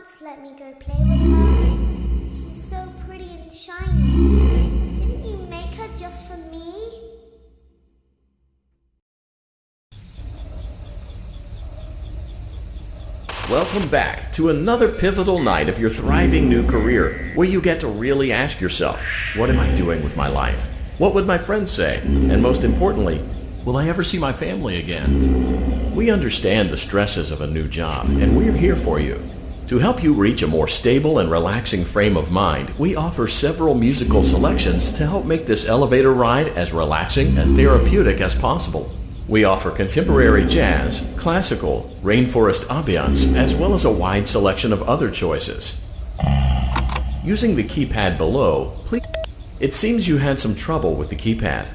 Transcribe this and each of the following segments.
once let me go play with her? She's so pretty and shiny. Didn't you make her just for me? Welcome back to another pivotal night of your thriving new career, where you get to really ask yourself, what am I doing with my life? What would my friends say? And most importantly, will I ever see my family again? We understand the stresses of a new job, and we're here for you. To help you reach a more stable and relaxing frame of mind, we offer several musical selections to help make this elevator ride as relaxing and therapeutic as possible. We offer contemporary jazz, classical, rainforest ambiance, as well as a wide selection of other choices. Using the keypad below, please. It seems you had some trouble with the keypad.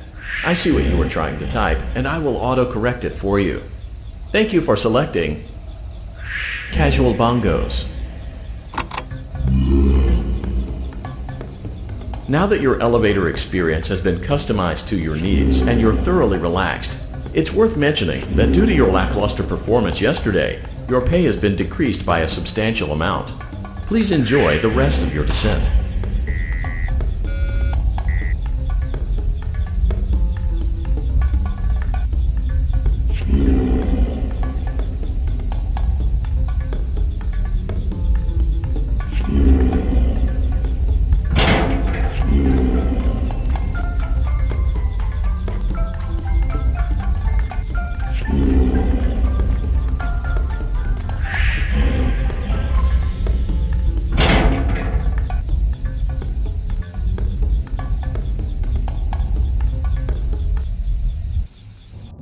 I see what you were trying to type, and I will auto-correct it for you. Thank you for selecting Casual Bongos. Now that your elevator experience has been customized to your needs and you're thoroughly relaxed, it's worth mentioning that due to your lackluster performance yesterday, your pay has been decreased by a substantial amount. Please enjoy the rest of your descent.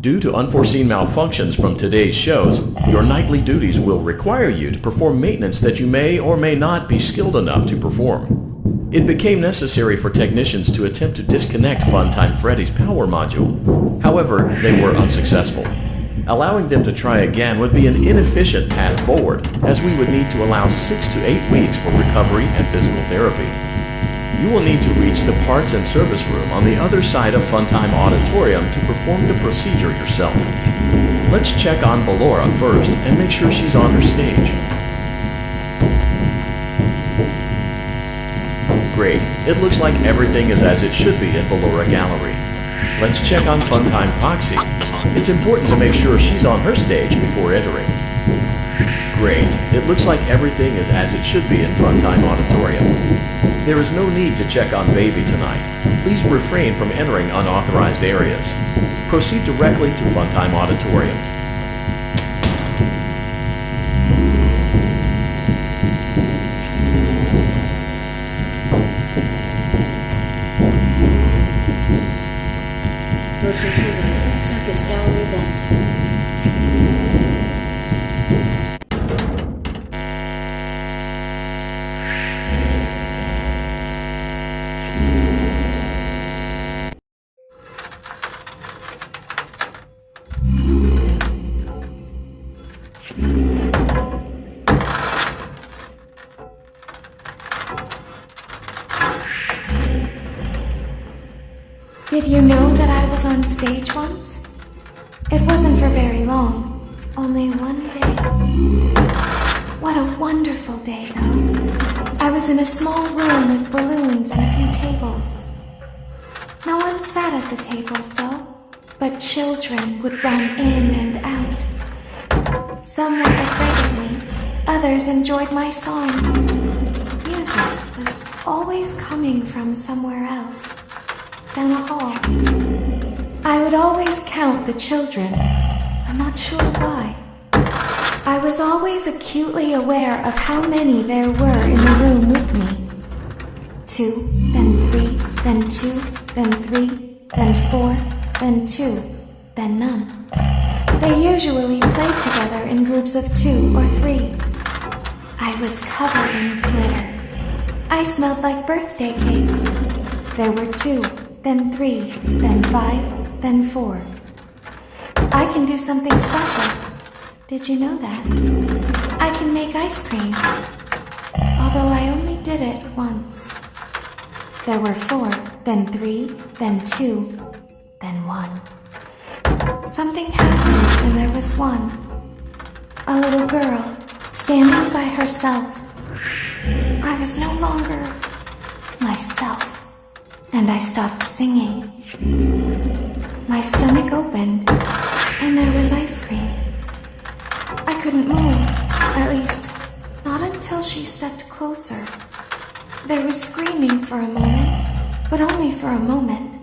Due to unforeseen malfunctions from today's shows, your nightly duties will require you to perform maintenance that you may or may not be skilled enough to perform. It became necessary for technicians to attempt to disconnect Funtime Freddy's power module. However, they were unsuccessful. Allowing them to try again would be an inefficient path forward, as we would need to allow 6 to 8 weeks for recovery and physical therapy. You will need to reach the parts and service room on the other side of Funtime Auditorium to perform the procedure yourself. Let's check on Ballora first and make sure she's on her stage. Great, it looks like everything is as it should be at Ballora Gallery. Let's check on Funtime Foxy. It's important to make sure she's on her stage before entering. Great, it looks like everything is as it should be in Funtime Auditorium. There is no need to check on Baby tonight. Please refrain from entering unauthorized areas. Proceed directly to Funtime Auditorium. Motion trigger. Circus Gallery event. Did you know that I was on stage once? It wasn't for very long, only one day. What a wonderful day, though. I was in a small room with balloons and a few tables. No one sat at the tables, though, but children would run in and out. Some were afraid of me, others enjoyed my songs. Music was always coming from somewhere else. Down the hall. I would always count the children. I'm not sure why. I was always acutely aware of how many there were in the room with me. 2, then 3, then 2, then 3, then 4, then 2, then none. They usually played together in groups of 2 or 3. I was covered in glitter. I smelled like birthday cake. There were 2. Then 3, then 5, then 4. I can do something special. Did you know that? I can make ice cream. Although I only did it once. There were 4, then 3, then 2, then 1. Something happened and there was one. A little girl, standing by herself, I was no longer myself, and I stopped singing. My stomach opened, and there was ice cream. I couldn't move, at least, not until she stepped closer. There was screaming for a moment, but only for a moment.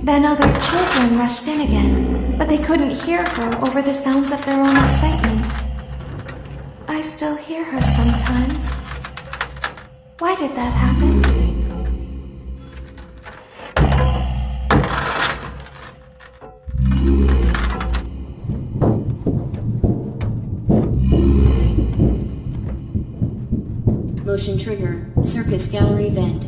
Then other children rushed in again, but they couldn't hear her over the sounds of their own excitement. I still hear her sometimes. Why did that happen? Motion trigger. Circus gallery vent.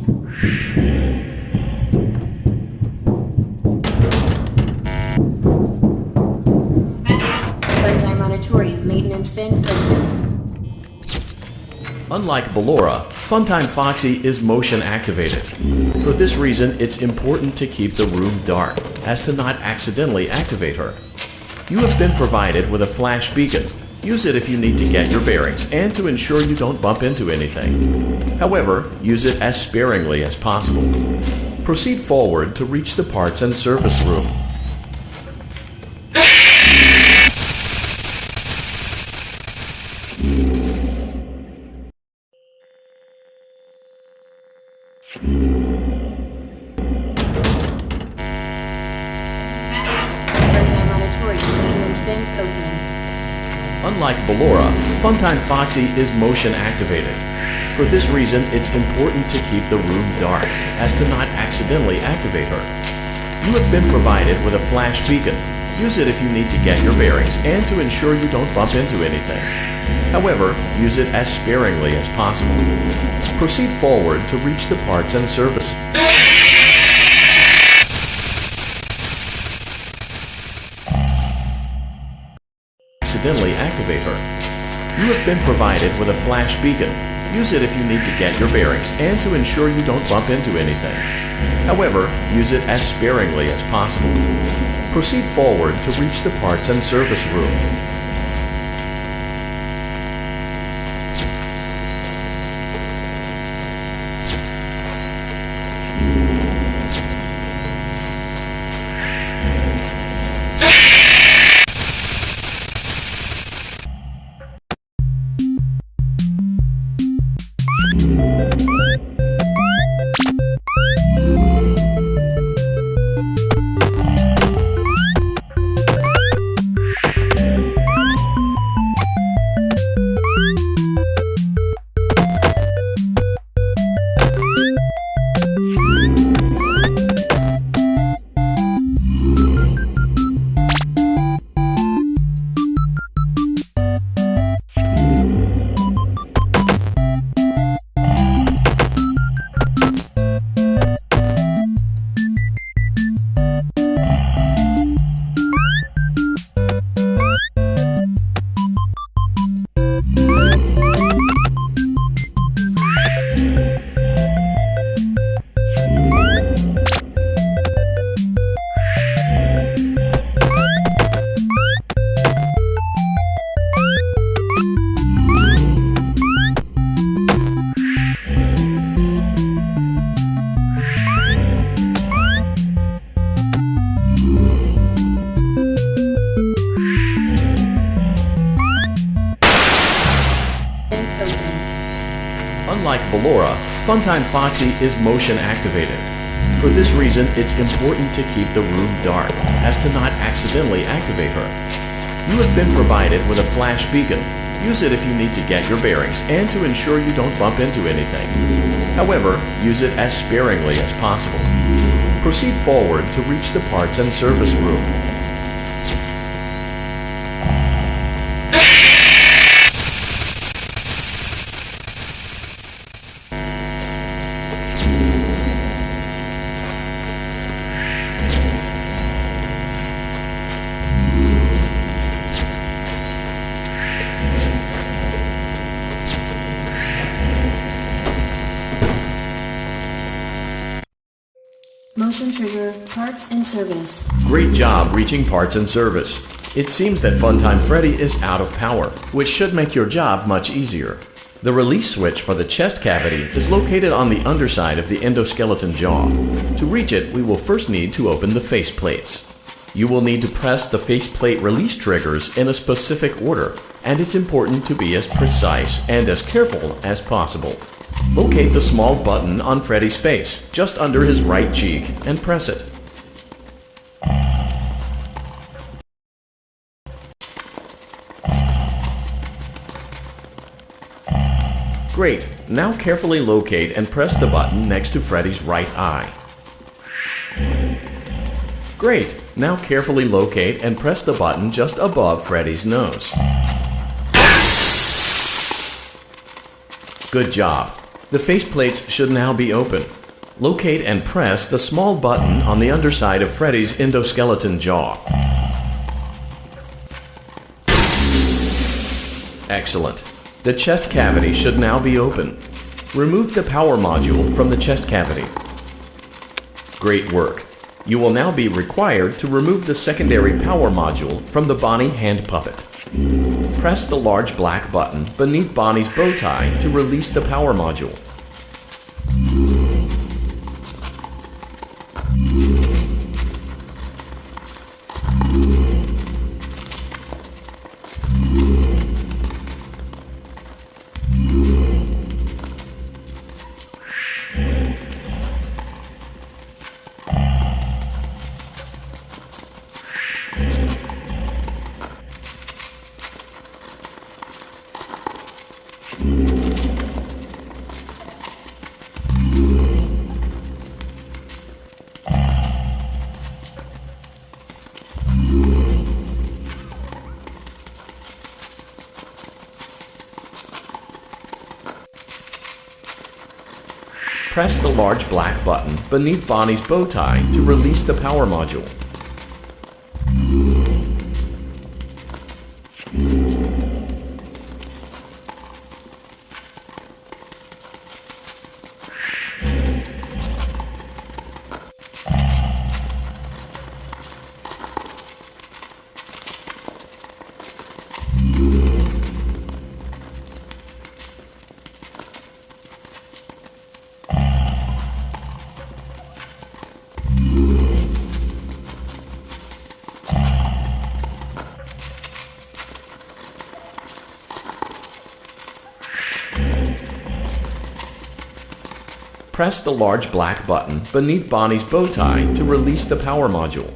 Funtime auditorium maintenance vent open. Unlike Ballora, Funtime Foxy is motion activated. For this reason, it's important to keep the room dark, as to not accidentally activate her. You have been provided with a flash beacon. Use it if you need to get your bearings and to ensure you don't bump into anything. However, use it as sparingly as possible. Proceed forward to reach the parts and service room. Funtime auditorium maintenance vent opened. Unlike Ballora, Funtime Foxy is motion activated. For this reason, it's important to keep the room dark, as to not accidentally activate her. You have been provided with a flash beacon. Use it if you need to get your bearings and to ensure you don't bump into anything. However, use it as sparingly as possible. Proceed forward to reach the parts and service. Accidentally activate her. You have been provided with a flash beacon. Use it if you need to get your bearings and to ensure you don't bump into anything. However, use it as sparingly as possible. Proceed forward to reach the parts and service room. Unlike Ballora, Funtime Foxy is motion activated. For this reason, it's important to keep the room dark, as to not accidentally activate her. You have been provided with a flash beacon. Use it if you need to get your bearings and to ensure you don't bump into anything. However, use it as sparingly as possible. Proceed forward to reach the parts and service room. Motion trigger, parts and service. Great job reaching parts and service. It seems that Funtime Freddy is out of power, which should make your job much easier. The release switch for the chest cavity is located on the underside of the endoskeleton jaw. To reach it, we will first need to open the face plates. You will need to press the faceplate release triggers in a specific order, and it's important to be as precise and as careful as possible. Locate the small button on Freddy's face, just under his right cheek, and press it. Great! Now carefully locate and press the button next to Freddy's right eye. Great! Now carefully locate and press the button just above Freddy's nose. Good job! The faceplates should now be open. Locate and press the small button on the underside of Freddy's endoskeleton jaw. Excellent! The chest cavity should now be open. Remove the power module from the chest cavity. Great work! You will now be required to remove the secondary power module from the Bonnie hand puppet. Press the large black button beneath Bonnie's bow tie to release the power module. Press the large black button beneath Bonnie's bow tie to release the power module. Press the large black button beneath Bonnie's bow tie to release the power module.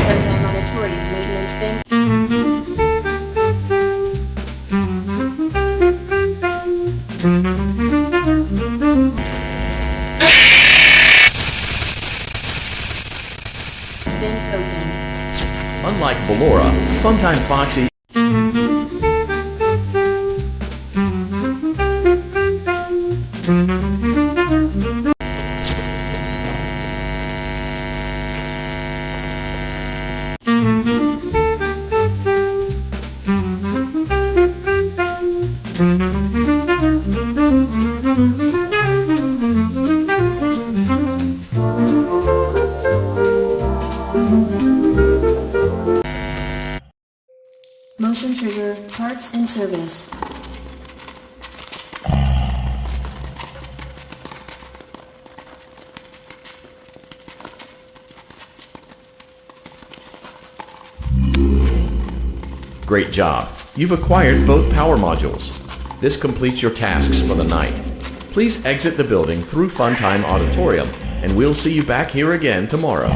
Paradigm Auditorium maintenance vent. Vent opened. Unlike Ballora, Funtime Foxy Motion trigger, parts and service. Great job! You've acquired both power modules. This completes your tasks for the night. Please exit the building through Funtime Auditorium, and we'll see you back here again tomorrow.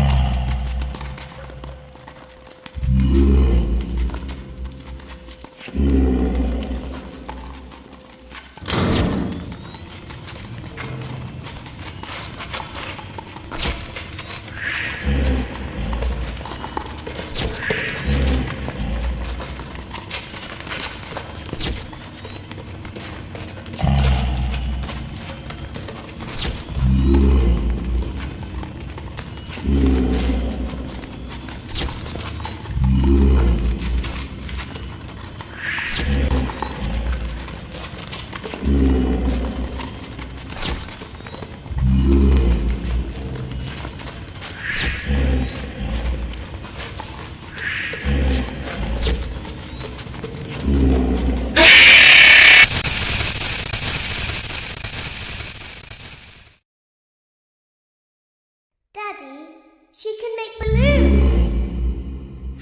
Daddy, she can make balloons.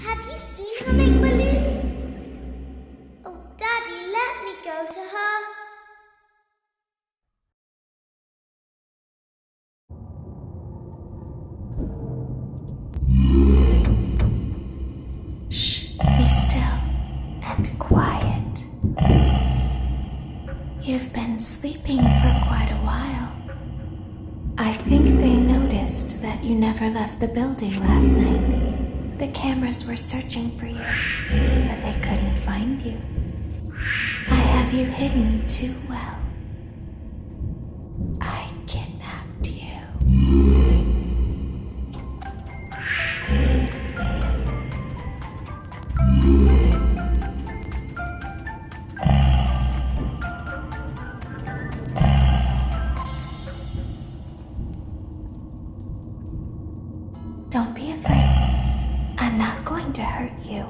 Have you seen her make balloons? Oh, Daddy, let me go to her. Shh, be still and quiet. You've been sleeping for quite a while. I think they noticed that you never left the building last night. The cameras were searching for you, but they couldn't find you. I have you hidden too well. I kidnapped you. Don't be afraid. I'm not going to hurt you.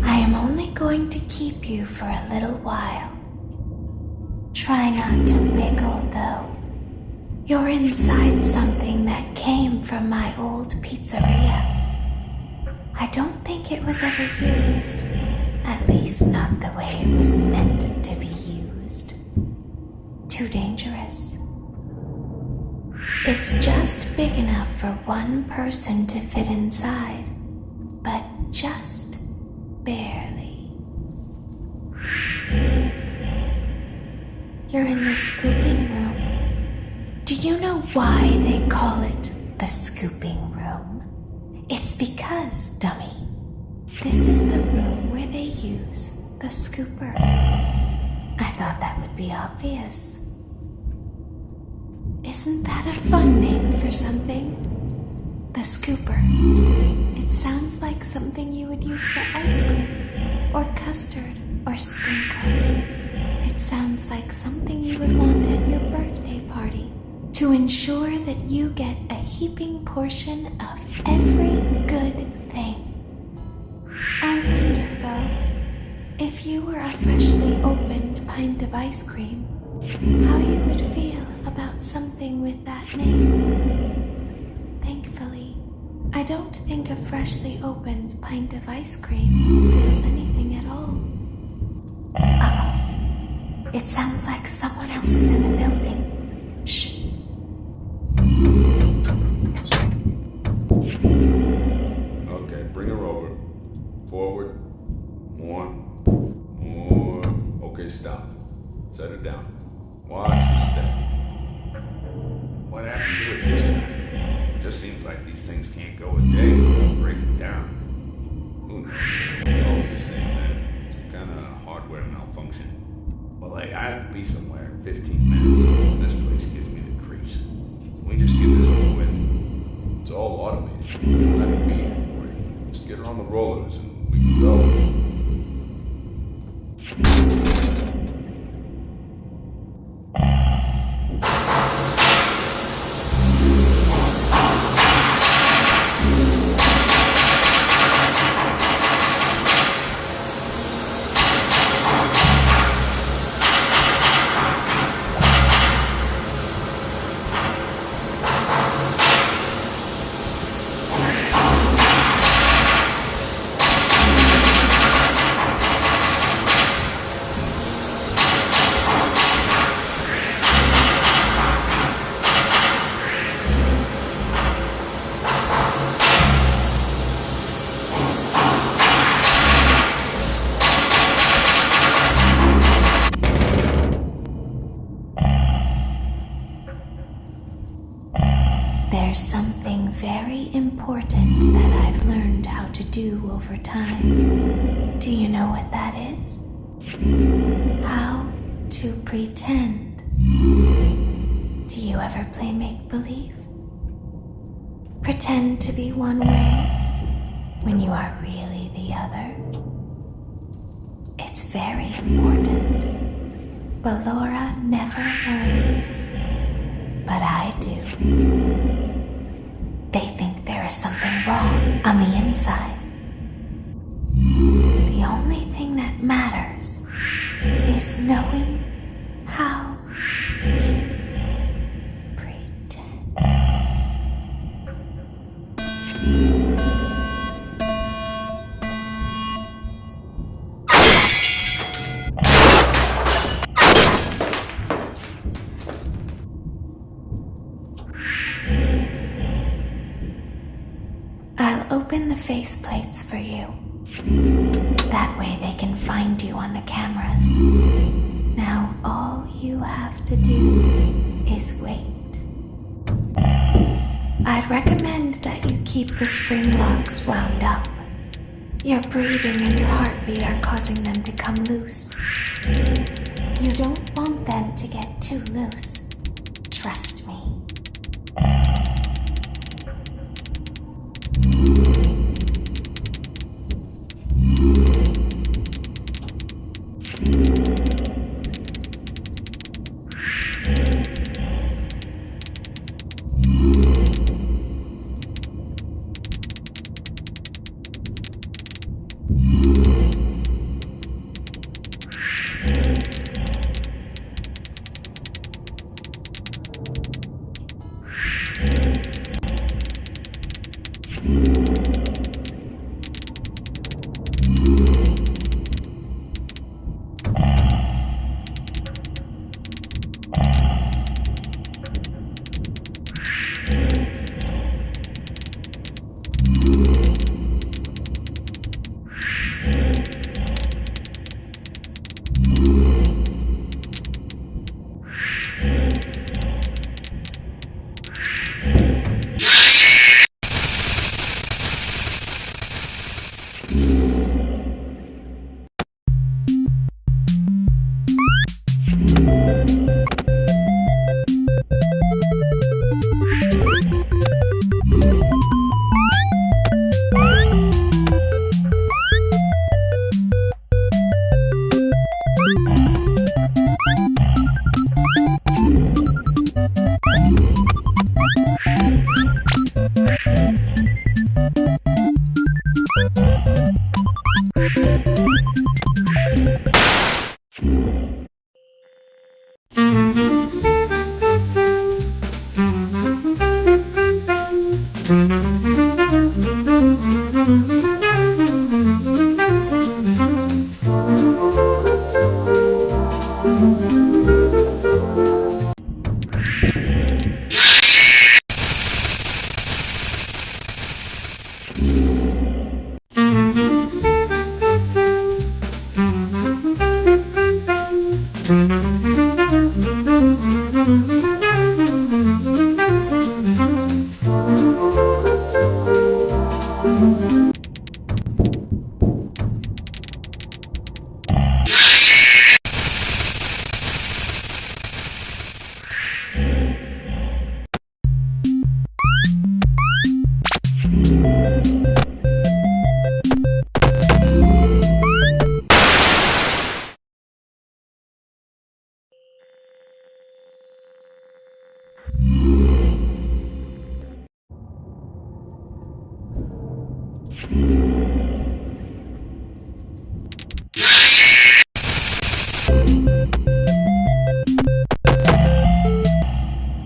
I am only going to keep you for a little while. Try not to wiggle, though. You're inside something that came from my old pizzeria. I don't think it was ever used. At least not the way it was meant to be used. Too dangerous. It's just big enough for one person to fit inside, but just barely. You're in the scooping room. Do you know why they call it the scooping room? It's because, dummy, this is the room where they use the scooper. I thought that would be obvious. Isn't that a fun name for something? The scooper. It sounds like something you would use for ice cream, or custard, or sprinkles. It sounds like something you would want at your birthday party to ensure that you get a heaping portion of every good thing. I wonder, though, if you were a freshly opened pint of ice cream, how you would feel about something with that name. Thankfully, I don't think a freshly opened pint of ice cream feels anything at all. Uh-oh. It sounds like someone else is in the building. Shh. Okay, bring her over. Forward. More. Okay, stop. Set her down. Watch the step. What happened to it this time? It just seems like these things can't go a day without breaking down. Who knows? It's always the same, man. Some kind of hardware malfunction. Well, hey, I'll be somewhere in 15 minutes. This place gives me the creeps. Can we just get this over with? It's all automated. I don't have to be here for it. Just get her on the rollers and we can go. There's something very important that I've learned how to do over time. Do you know what that is? How to pretend. Do you ever play make-believe? Pretend to be one way when you are really the other. It's very important. But Laura never learns. But I do. They think there is something wrong on the inside. The only thing that matters is knowing how to pretend. I'll open the faceplates for you. That way they can find you on the cameras. Now all you have to do is wait. I'd recommend that you keep the spring locks wound up. Your breathing and your heartbeat are causing them to come loose. You don't want them to get too loose. Trust me.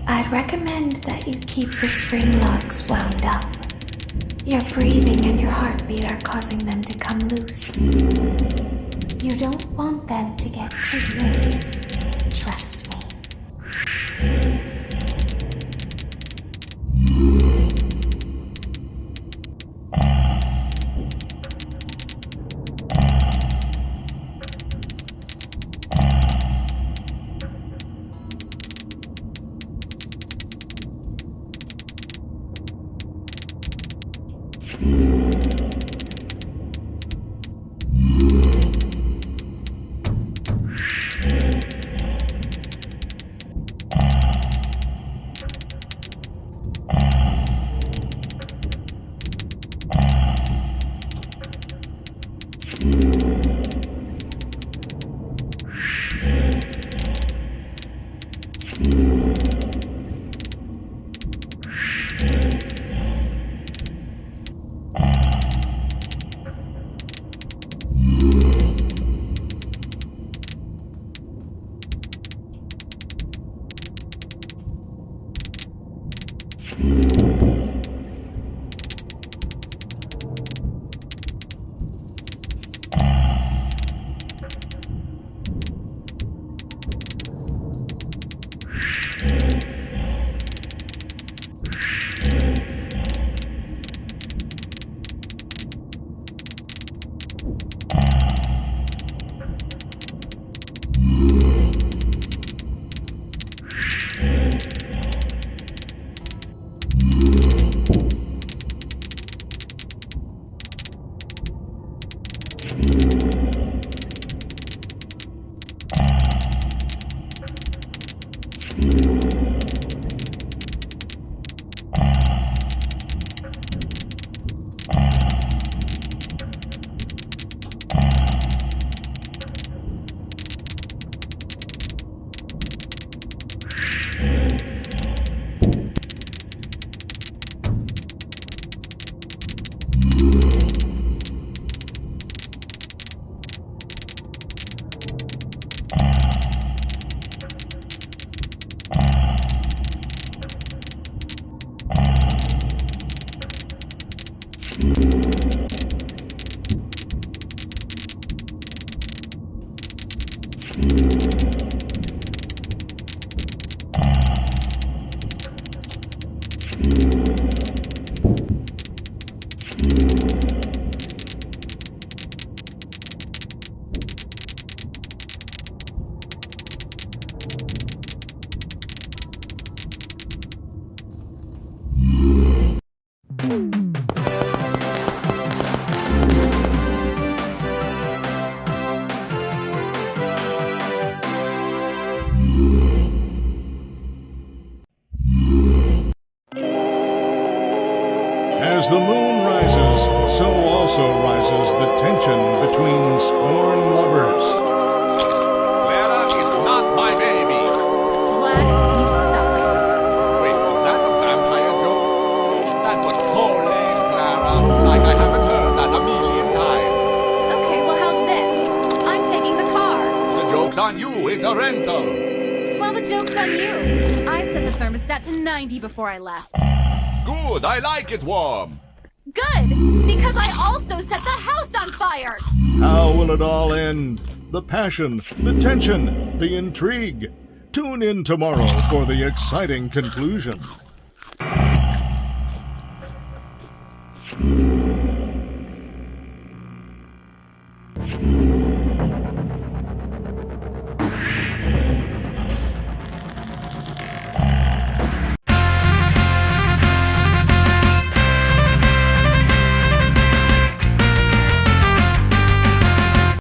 I'd recommend that you keep the spring locks wound up. Your breathing and your heartbeat are causing them to come loose. You don't want them to get too loose. Trust me. As the moon rises, so also rises the tension between scorned lovers. Clara is not my baby. Vlad, you suck. Wait, was that a vampire joke? That was so lame, Clara. Like I haven't heard that a million times. Okay, well, how's this? I'm taking the car. The joke's on you. It's a rental. Well, the joke's on you. I set the thermostat to 90 before I left. Good. I like it warm. Good, because I also set the house on fire. How will it all end? The passion, the tension, the intrigue. Tune in tomorrow for the exciting conclusion.